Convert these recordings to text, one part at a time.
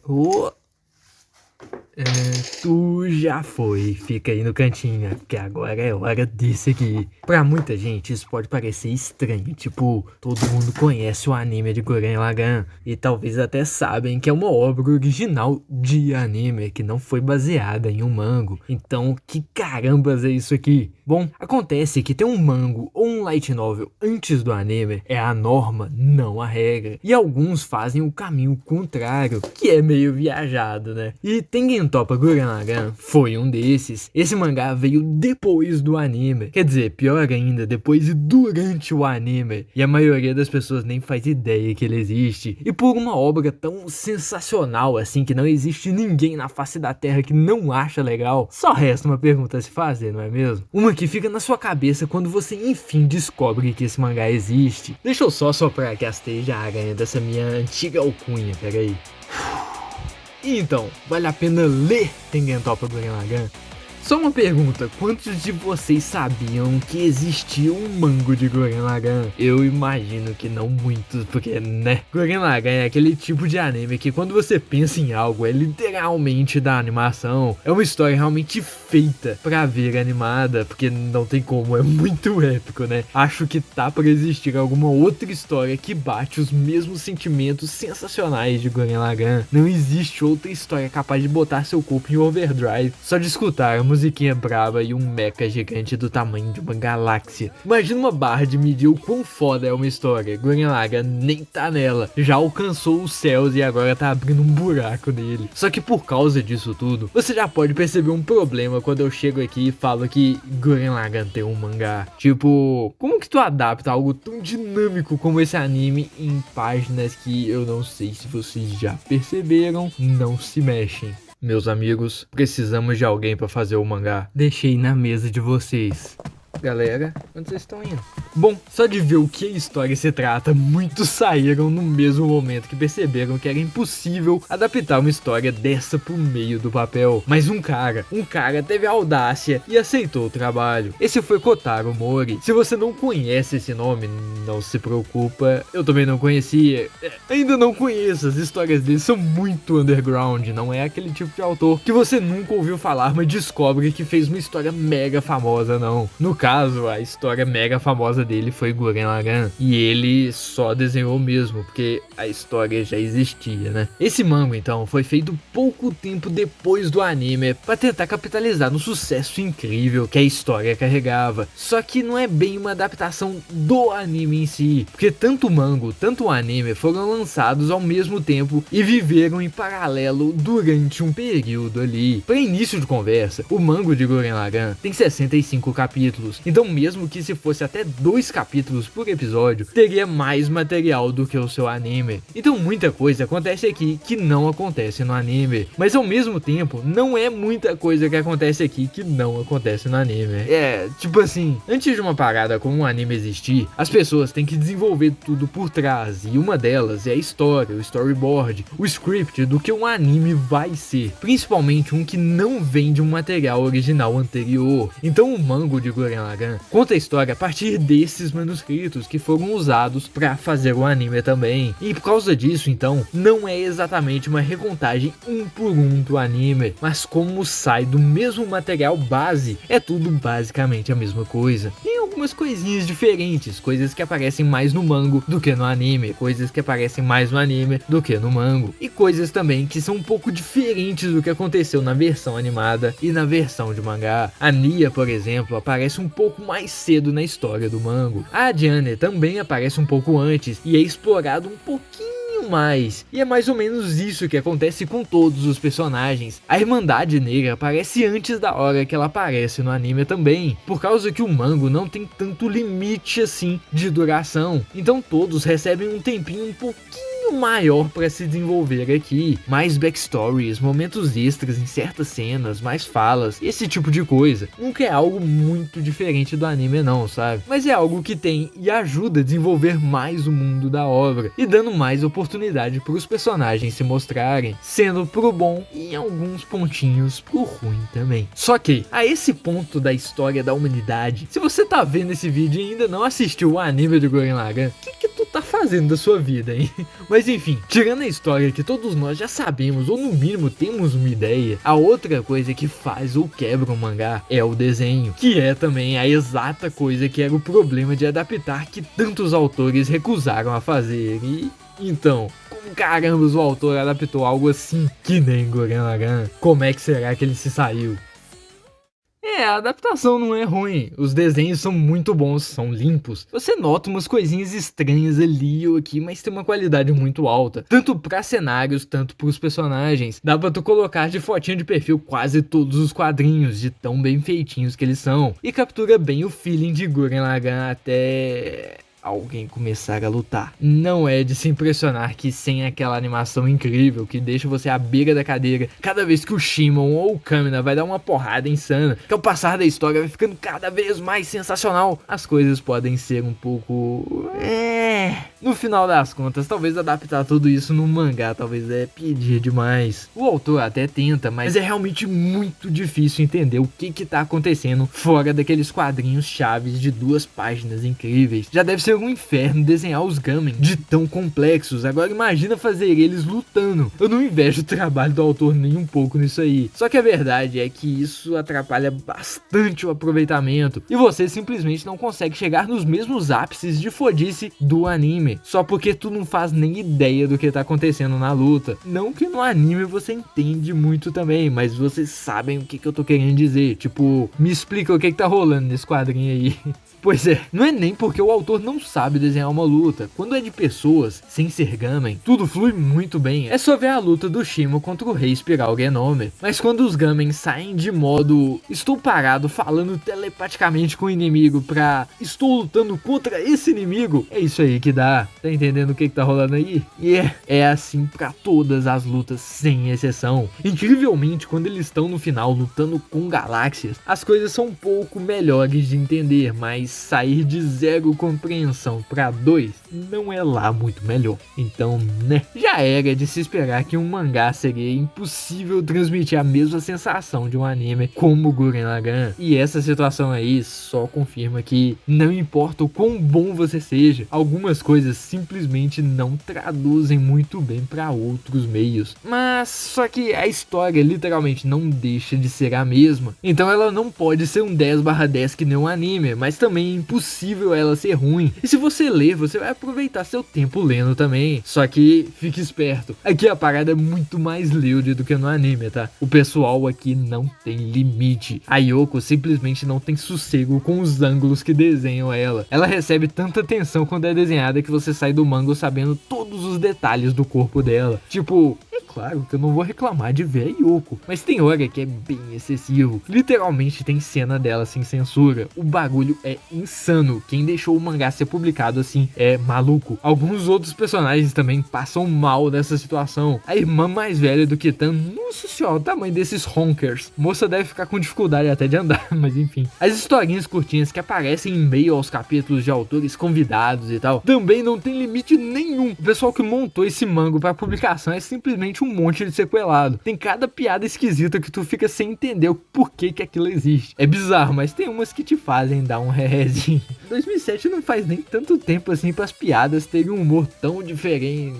Ô, tu já foi, fica aí no cantinho, porque agora é hora desse aqui. Pra muita gente isso pode parecer estranho, tipo, todo mundo conhece o anime de Gurren Lagann e talvez até sabem que é uma obra original de anime que não foi baseada em um manga. Então, que carambas é isso aqui? Bom, acontece que ter um manga ou um light novel antes do anime é a norma, não a regra. E alguns fazem o caminho contrário, que é meio viajado, né? E Tengen Toppa Gurren Lagann foi um desses. Esse mangá veio depois do anime. Quer dizer, pior ainda, depois e durante o anime. E a maioria das pessoas nem faz ideia que ele existe. E por uma obra tão sensacional assim, que não existe ninguém na face da terra que não acha legal, só resta uma pergunta a se fazer, não é mesmo? Uma que fica na sua cabeça quando você enfim descobre que esse mangá existe. Deixa eu só soprar aqui as teias de aranha dessa minha antiga alcunha, peraí. Então, vale a pena ler Tengen Toppa Gurren Lagann? Só uma pergunta, quantos de vocês sabiam que existia um manga de Gurren Lagann? Eu imagino que não muitos, porque, né? Gurren Lagann é aquele tipo de anime que quando você pensa em algo, é literalmente da animação. É uma história realmente feita pra ver animada, porque não tem como, é muito épico, né? Acho que tá pra existir alguma outra história que bate os mesmos sentimentos sensacionais de Gurren Lagann. Não existe outra história capaz de botar seu corpo em overdrive só de escutar musiquinha braba e um mecha gigante do tamanho de uma galáxia. Imagina uma barra de medir o quão foda é uma história. Gurren Lagann nem tá nela, já alcançou os céus e agora tá abrindo um buraco nele. Só que por causa disso tudo, você já pode perceber um problema quando eu chego aqui e falo que Gurren Lagann tem um mangá. Tipo, como que tu adapta algo tão dinâmico como esse anime em páginas que eu não sei se vocês já perceberam, não se mexem? Meus amigos, precisamos de alguém para fazer o mangá. Deixei na mesa de vocês. Galera, onde vocês estão indo? Bom, só de ver o que a história se trata, muitos saíram no mesmo momento que perceberam que era impossível adaptar uma história dessa pro meio do papel. Mas um cara teve a audácia e aceitou o trabalho. Esse foi Kotaro Mori. Se você não conhece esse nome, não se preocupa, eu também não conhecia. Ainda não conheço, as histórias dele são muito underground, não é aquele tipo de autor que você nunca ouviu falar, mas descobre que fez uma história mega famosa, não. No caso, a história mega famosa dele foi Gurren Lagann, e ele só desenhou mesmo, porque a história já existia, né? Esse manga, então, foi feito pouco tempo depois do anime, pra tentar capitalizar no sucesso incrível que a história carregava. Só que não é bem uma adaptação do anime em si, porque tanto o manga, tanto o anime foram lançados ao mesmo tempo e viveram em paralelo durante um período ali. Para início de conversa, o manga de Gurren Lagann tem 65 capítulos, então mesmo que se fosse até 2 capítulos por episódio, teria mais material do que o seu anime. Então muita coisa acontece aqui que não acontece no anime, mas ao mesmo tempo não é muita coisa que acontece aqui que não acontece no anime. É, tipo assim, antes de uma parada como um anime existir, as pessoas têm que desenvolver tudo por trás, e uma delas é a história, o storyboard, o script do que um anime vai ser, principalmente um que não vem de um material original anterior. Então o manga de Gurren Lagann conta a história a partir desses manuscritos que foram usados para fazer o anime também, e por causa disso então não é exatamente uma recontagem um por um do anime, mas como sai do mesmo material base, é tudo basicamente a mesma coisa. Tem algumas coisinhas diferentes, coisas que aparecem mais no manga do que no anime, coisas que aparecem mais no anime do que no manga, e coisas também que são um pouco diferentes do que aconteceu na versão animada e na versão de mangá. A Nia, por exemplo, aparece um pouco mais cedo na história do manga. A Diane também aparece um pouco antes e é explorado um pouquinho mais, e é mais ou menos isso que acontece com todos os personagens. A Irmandade Negra aparece antes da hora que ela aparece no anime também, por causa que o manga não tem tanto limite assim de duração, então todos recebem um tempinho um pouquinho maior para se desenvolver aqui, mais backstories, momentos extras em certas cenas, mais falas, esse tipo de coisa. Nunca é algo muito diferente do anime não, sabe? Mas é algo que tem e ajuda a desenvolver mais o mundo da obra e dando mais oportunidade para os personagens se mostrarem, sendo pro bom e em alguns pontinhos pro ruim também. Só que a esse ponto da história da humanidade, se você tá vendo esse vídeo e ainda não assistiu o anime do Gurren Lagann, o que tu tá fazendo da sua vida, hein? Mas enfim, tirando a história que todos nós já sabemos, ou no mínimo temos uma ideia, a outra coisa que faz ou quebra um mangá é o desenho, que é também a exata coisa que era o problema de adaptar que tantos autores recusaram a fazer. E então, como caramba o autor adaptou algo assim que nem Gurren Lagann? Como é que será que ele se saiu? A adaptação não é ruim, os desenhos são muito bons, são limpos. Você nota umas coisinhas estranhas ali ou aqui, mas tem uma qualidade muito alta, tanto pra cenários, tanto pros personagens. Dá pra tu colocar de fotinha de perfil quase todos os quadrinhos, de tão bem feitinhos que eles são. E captura bem o feeling de Gurren Lagann até alguém começar a lutar. Não é de se impressionar que sem aquela animação incrível que deixa você à beira da cadeira cada vez que o Shimon ou o Kamina vai dar uma porrada insana, que ao passar da história vai ficando cada vez mais sensacional, as coisas podem ser um pouco... No final das contas, talvez adaptar tudo isso num mangá talvez é pedir demais. O autor até tenta, mas é realmente muito difícil entender o que tá acontecendo fora daqueles quadrinhos chaves de 2 páginas incríveis. Já deve ser um inferno desenhar os Gamen de tão complexos, agora imagina fazer eles lutando. Eu não invejo o trabalho do autor nem um pouco nisso aí. Só que a verdade é que isso atrapalha bastante o aproveitamento e você simplesmente não consegue chegar nos mesmos ápices de fodice do anime, só porque tu não faz nem ideia do que tá acontecendo na luta. Não que no anime você entende muito também, mas vocês sabem o que eu tô querendo dizer. Tipo, me explica o que tá rolando nesse quadrinho aí. Pois é, não é nem porque o autor não sabe desenhar uma luta. Quando é de pessoas, sem ser Gamen, tudo flui muito bem. É só ver a luta do Shimo contra o Rei Espiral Genome. Mas quando os Gamen saem de modo estou parado falando telepaticamente com o inimigo pra estou lutando contra esse inimigo, é isso aí que dá. Tá entendendo o que tá rolando aí? E é assim pra todas as lutas, sem exceção. Incrivelmente, quando eles estão no final lutando com galáxias, as coisas são um pouco melhores de entender, mas sair de 0 compreensão pra 2 não é lá muito melhor. Então, né, já era de se esperar que um mangá seria impossível transmitir a mesma sensação de um anime como Gurren Lagann. E essa situação aí só confirma que não importa o quão bom você seja, algumas coisas simplesmente não traduzem muito bem pra outros meios. Mas só que a história literalmente não deixa de ser a mesma. Então ela não pode ser um 10/10 que nem um anime, mas também é impossível ela ser ruim. E se você ler, você vai aproveitar seu tempo lendo também. Só que fique esperto, aqui a parada é muito mais lewd do que no anime, tá? O pessoal aqui não tem limite. A Yoko simplesmente não tem sossego com os ângulos que desenham ela. Ela recebe tanta atenção quando é desenhada que você sai do manga sabendo todos os detalhes do corpo dela. Tipo, é claro que eu não vou reclamar de ver a Yoko, mas tem hora que é bem excessivo. Literalmente tem cena dela sem censura. O bagulho é insano. Quem deixou o mangá ser publicado assim é maluco. Alguns outros personagens também passam mal dessa situação. A irmã mais velha do Kitan, nossa senhora, o tamanho desses honkers. Moça deve ficar com dificuldade até de andar, mas enfim. As historinhas curtinhas que aparecem em meio aos capítulos de autores convidados e tal, também não tem limite nenhum. O pessoal que montou esse manga pra publicação é simplesmente um monte de sequelado. Tem cada piada esquisita que tu fica sem entender o porquê que aquilo existe. É bizarro, mas tem umas que te fazem dar um rerezinho. 2007 não faz nem tanto tempo assim para as piadas terem um humor tão diferente.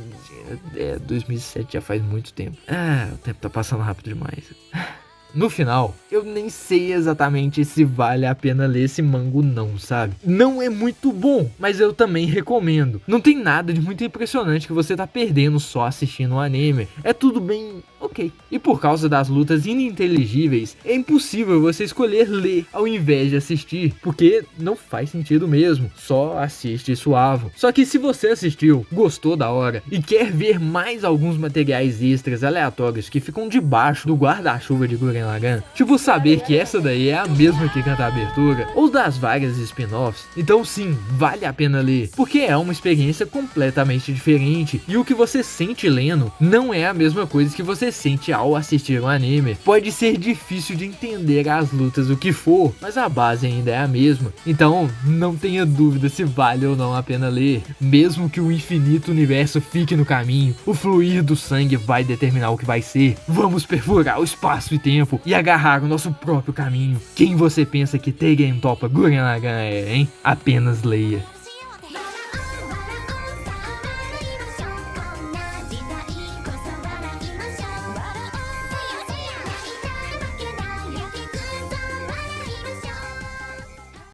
2007 já faz muito tempo. O tempo tá passando rápido demais. No final, eu nem sei exatamente se vale a pena ler esse manga não, sabe? Não é muito bom, mas eu também recomendo. Não tem nada de muito impressionante que você tá perdendo só assistindo o anime. É tudo bem ok. E por causa das lutas ininteligíveis, é impossível você escolher ler ao invés de assistir, porque não faz sentido mesmo, só assiste e suave. Só que se você assistiu, gostou da hora e quer ver mais alguns materiais extras aleatórios que ficam debaixo do guarda-chuva de Gurren Lagann, tipo saber que essa daí é a mesma que canta a abertura, ou das várias spin-offs, então sim, vale a pena ler, porque é uma experiência completamente diferente, e o que você sente lendo não é a mesma coisa que você sente ao assistir um anime. Pode ser difícil de entender as lutas, o que for, mas a base ainda é a mesma, então não tenha dúvida se vale ou não a pena ler. Mesmo que o infinito universo fique no caminho, o fluir do sangue vai determinar o que vai ser. Vamos perfurar o espaço e tempo e agarrar o nosso próprio caminho. Quem você pensa que Tengen Toppa Gurren Lagann é, hein? Apenas leia.